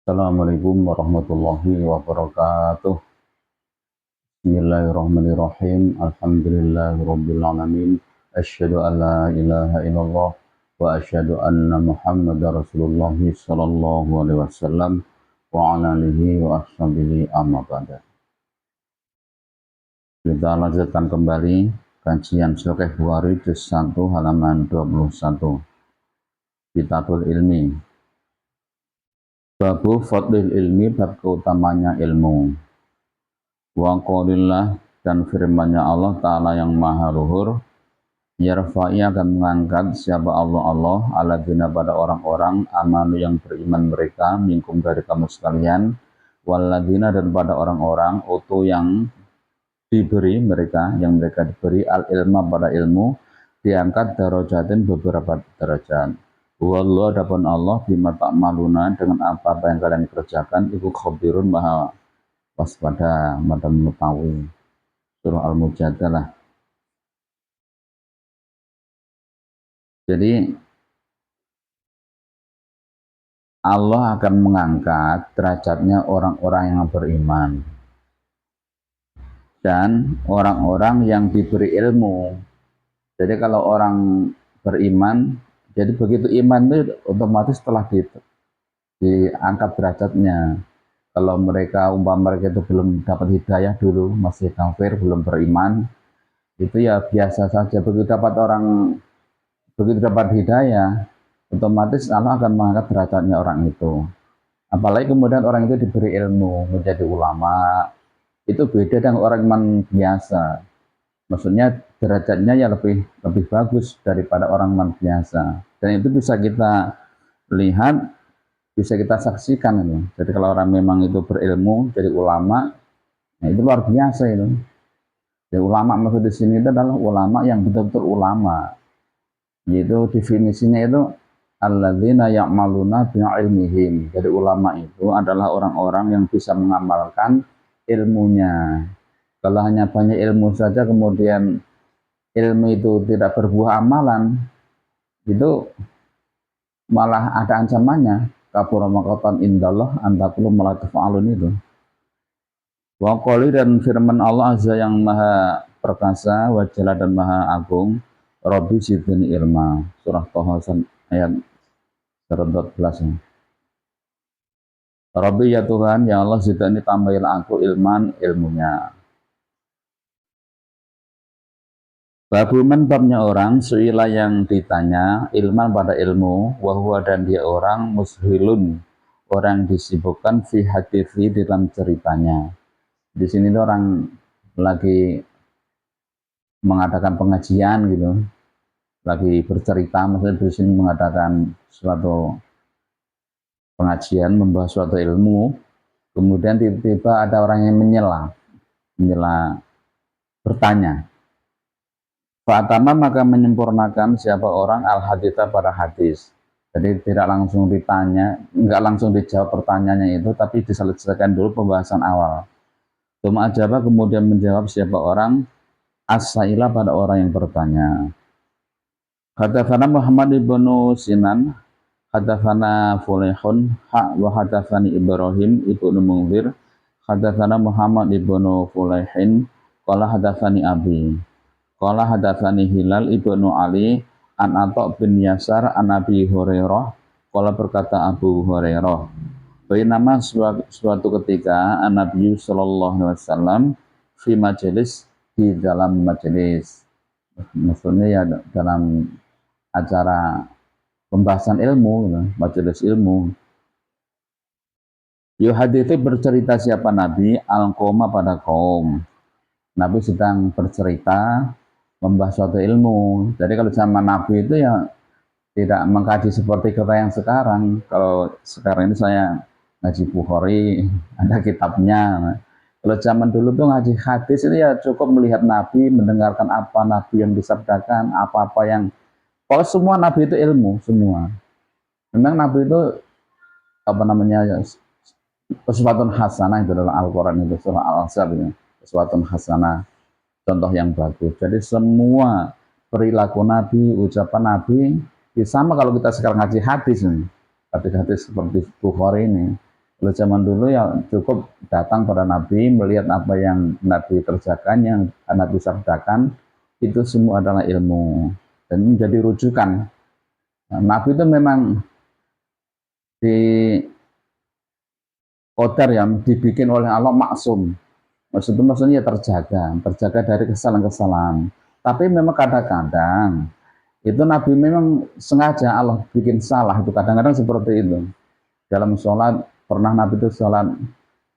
Assalamualaikum warahmatullahi wabarakatuh. Bismillahirrahmanirrahim. Alhamdulillahirabbil alamin. Asyhadu an la ilaha illallah wa asyhadu anna Muhammadar Rasulullah sallallahu alaihi wasallam wa ala alihi wa ashabihi amma ba'da. Kita lanjutkan kembali kajian Sahih Bukhari juz 1 halaman 21. Kitabul Ilmi. Babu fadlil ilmi, bab keutamanya ilmu. Wa qaulillah, dan firman-Nya Allah Ta'ala yang maha luhur, yarfa'i, akan mengangkat siapa Allah alladzina, pada orang-orang amanu yang beriman mereka, minkum dari kamu sekalian, walladzina, dan pada orang-orang utu yang diberi mereka, yang mereka diberi al-ilma, pada ilmu, diangkat darajatin, beberapa derajat. Wallahu, adapun Allah, bima ta'maluna, dengan apa-apa yang kalian kerjakan, iku khabirun, maha waspada, maha mengetahui. Surah Al-Mujadalah. Jadi Allah akan mengangkat derajatnya orang-orang yang beriman dan orang-orang yang diberi ilmu. Jadi kalau orang beriman, jadi begitu iman itu otomatis telah diangkat derajatnya. Kalau mereka mereka itu belum dapat hidayah dulu, masih kafir, belum beriman, itu ya biasa saja. Begitu dapat hidayah, otomatis Allah akan mengangkat derajatnya orang itu. Apalagi kemudian orang itu diberi ilmu, menjadi ulama, itu beda dengan orang iman biasa. Maksudnya derajatnya ya lebih bagus daripada orang iman biasa. Dan itu bisa kita lihat, bisa kita saksikan itu. Jadi kalau orang memang itu berilmu, jadi ulama, nah itu luar biasa itu. Jadi ulama maksud di sini itu adalah ulama yang betul-betul ulama. Yaitu definisinya itu alladzina ya'maluna bi'ilmihim. Jadi ulama itu adalah orang-orang yang bisa mengamalkan ilmunya. Kalau hanya banyak ilmu saja kemudian ilmu itu tidak berbuah amalan, itu malah ada ancamannya. Kabura maqatan indallah antakulu malah tafa'alun itu. Wa qali, dan firman Allah azza yang maha perkasa, wajalla dan maha agung, Rabbi zidni ilma. Surah Thaha ayat 14. Rabbi, ya Tuhan, ya Allah, zidni, tambahin aku ilman, ilmunya. Babuman, babnya orang suila yang ditanya ilman pada ilmu, wahwa, dan dia orang mushilun, orang disibukkan fi hadithi, dalam ceritanya. Di sini tuh orang lagi mengadakan pengajian gitu, lagi bercerita, maksudnya di sini mengadakan suatu pengajian, membahas suatu ilmu, kemudian tiba-tiba ada orang yang menyela bertanya. Fa'atama, maka menyempurnakan siapa orang al-haditha, pada hadis. Jadi tidak langsung ditanya, enggak langsung dijawab pertanyaannya itu, tapi diselesaikan dulu pembahasan awal. Tuma ajaba, kemudian menjawab siapa orang as-saila, pada orang yang bertanya. Hadatsana Muhammad ibnu Sinan, hadatsana Fulaihun, wa hadatsani Ibrahim ibnu Munzir, hadatsana Muhammad ibnu Fulaihin, qala hadatsani Abi. Qala hadatsani Hilal ibnu Ali an Atha bin Yasar an Abi Hurairah. Qala, berkata Abu Hurairah, bainama, suatu ketika, Nabi sallallahu alaihi wasallam fi majelis, di dalam majelis, maksudnya ya dalam acara pembahasan ilmu, majelis ilmu. Yuhadithu, bercerita siapa Nabi al-qauma, pada kaum. Nabi sedang bercerita membahas suatu ilmu. Jadi kalau zaman Nabi itu ya tidak mengkaji seperti kita yang sekarang. Kalau sekarang ini saya ngaji Bukhari, ada kitabnya. Kalau zaman dulu tuh ngaji hadis itu ya cukup melihat Nabi, mendengarkan apa Nabi yang disabdakan, apa-apa yang, kalau semua Nabi itu ilmu semua. Memang Nabi itu apa namanya, sesuatu hasanah, itu adalah Al-Quran itu, surah Al-Ahzab itu, sesuatu hasanah, contoh yang bagus. Jadi semua perilaku Nabi, ucapan Nabi, ya sama kalau kita sekarang ngaji hadis nih, hadis-hadis seperti Bukhari ini, Kalau zaman dulu ya cukup datang pada Nabi, melihat apa yang Nabi kerjakan, yang Nabi sabdakan, itu semua adalah ilmu dan menjadi rujukan. Nah, Nabi itu memang di kodar yang dibikin oleh Allah maksum. Maksudnya terjaga dari kesalahan-kesalahan. Tapi memang kadang-kadang itu Nabi memang sengaja Allah bikin salah, itu kadang-kadang seperti itu. Dalam sholat pernah Nabi itu sholat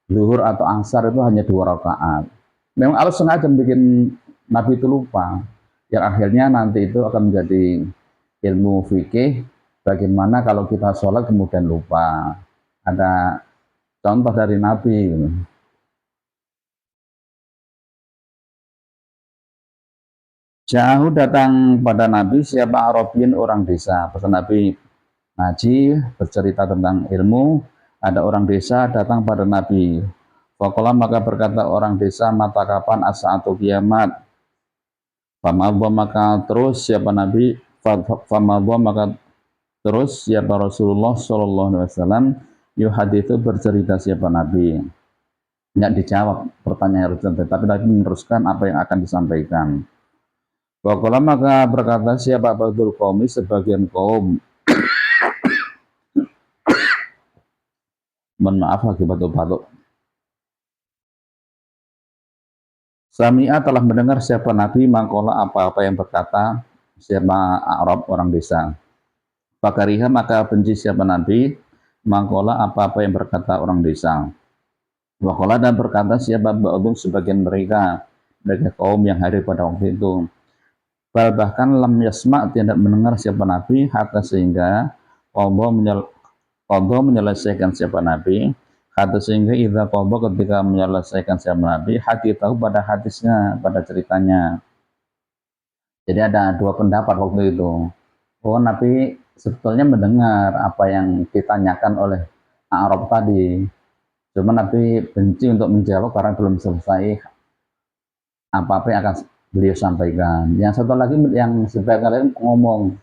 zuhur atau asar itu hanya 2 rakaat. Memang Allah sengaja bikin Nabi itu lupa. Yang akhirnya nanti itu akan menjadi ilmu fikih. Bagaimana kalau kita sholat kemudian lupa. Ada contoh dari Nabi. Jauh datang pada Nabi siapa Arabin orang desa. Pesan Nabi ngaji bercerita tentang ilmu. Ada orang desa datang pada Nabi. Fakola maka berkata orang desa mata kapan asa atau kiamat. Famadha maka terus siapa Nabi. Famadha maka terus siapa Rasulullah Shallallahu Alaihi Wasallam. Yuhadithu bercerita siapa Nabi. Tidak dijawab pertanyaan Rasul, tapi Nabi meneruskan apa yang akan disampaikan. Fakola maka berkata siapa Badul Qaumi sebagian kaum. Mohon maaf akibat batuk. Sami'a telah mendengar siapa Nabi mangkola apa-apa yang berkata siapa Arab orang desa. Fakariha maka benci siapa Nabi mangkola apa-apa yang berkata orang desa. Wakola dan berkata siapa ba'udum sebagian mereka kaum yang hadir pada waktu itu. Bahkan lam yasma' tidak mendengar siapa Nabi hatta sehingga Allah menyelesaikan siapa Nabi hatta sehingga idza qadha ketika menyelesaikan siapa Nabi hati tahu pada hadisnya pada ceritanya. Jadi ada 2 pendapat waktu itu. Oh, Nabi sebetulnya mendengar apa yang ditanyakan oleh Arab tadi. Cuma Nabi benci untuk menjawab karena belum selesai apa-apa yang akan beliau sampaikan. Yang satu lagi yang sebagian ngomong,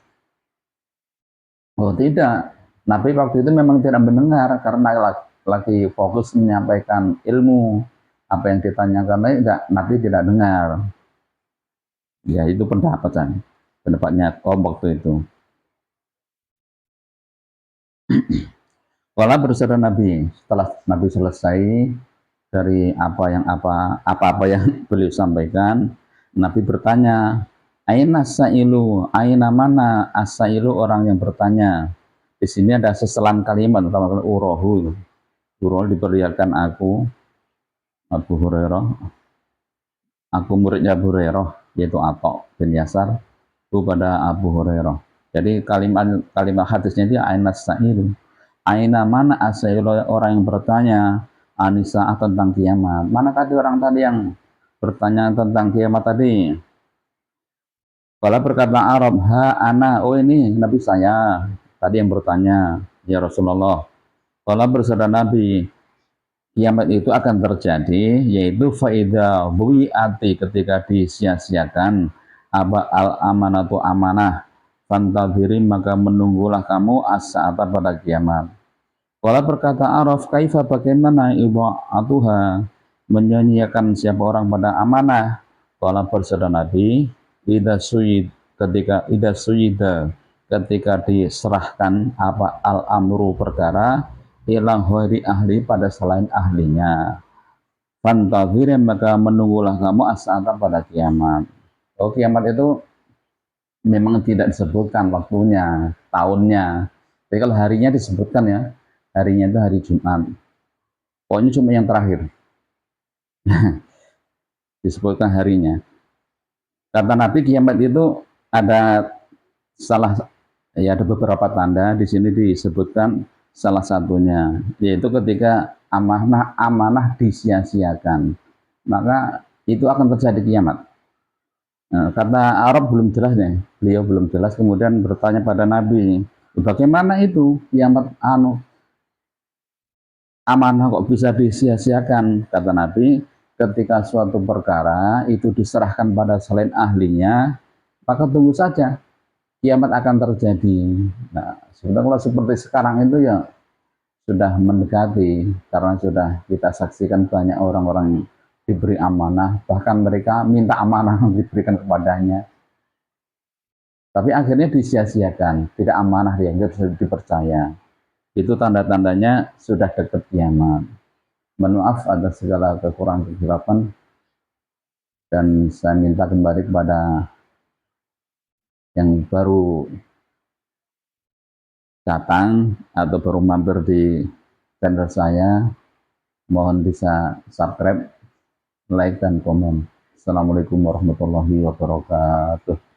oh tidak, Nabi waktu itu memang tidak mendengar karena lagi fokus menyampaikan ilmu. Apa yang ditanyakan Nabi tidak dengar. Ya itu pendapatnya kaum waktu itu. Wala bersabda Nabi setelah Nabi selesai dari apa-apa yang beliau sampaikan, Nabi bertanya, aina sailu, aina mana asailu orang yang bertanya. Di sini ada seselan kalimat utama urohu. Urohu diperlihatkan aku Abu Hurairah. Aku muridnya Abu Hurairah yaitu Atta bin Yasar kepada Abu Hurairah. Jadi kalimat hadisnya dia aina sailu. Aina mana asailu orang yang bertanya Anisa tentang kiamat. Mana tadi orang tadi yang bertanya tentang kiamat tadi? Kalau berkata Arab, ha ana, oh ini Nabi saya tadi yang bertanya, ya Rasulullah. Kalau bersabda Nabi, kiamat itu akan terjadi, yaitu faida buiati ketika disia-siakan al amanatu amanah, fantadhiri maka menunggulah kamu as-sa'ata pada kiamat. Wala berkata Araf, kaifa bagaimana atuha menyanyiakan siapa orang pada amanah. Wala bersabda Nabi, ida suyida ketika diserahkan apa al-amru perkara ilang hari ahli pada selain ahlinya. Fantadhir maka menunggulah kamu as-sa'ata pada kiamat. Oh, kiamat itu memang tidak disebutkan waktunya, tahunnya. Tapi kalau harinya disebutkan ya, harinya itu hari Jumat. Pokoknya cuma yang terakhir. Disebutkan harinya. Kata Nabi kiamat itu ada ada beberapa tanda di sini disebutkan salah satunya yaitu ketika amanah disia-siakan. Maka itu akan terjadi kiamat. Nah, kata Arab belum jelas nih. Beliau belum jelas kemudian bertanya pada Nabi, bagaimana itu kiamat amanah kok bisa disia-siakan? Kata Nabi, ketika suatu perkara itu diserahkan pada selain ahlinya, maka tunggu saja, kiamat akan terjadi. Nah, sebenarnya kalau seperti sekarang itu ya sudah mendekati, karena sudah kita saksikan banyak orang-orang diberi amanah, bahkan mereka minta amanah diberikan kepadanya, tapi akhirnya disia-siakan, tidak amanah dianggap sudah dipercaya. Itu tanda-tandanya sudah dekat kiamat. Mohon maaf atas segala kekurangan kehilafan, dan saya minta kembali kepada yang baru datang atau baru mampir di channel saya, mohon bisa subscribe, like, dan komen. Assalamualaikum warahmatullahi wabarakatuh.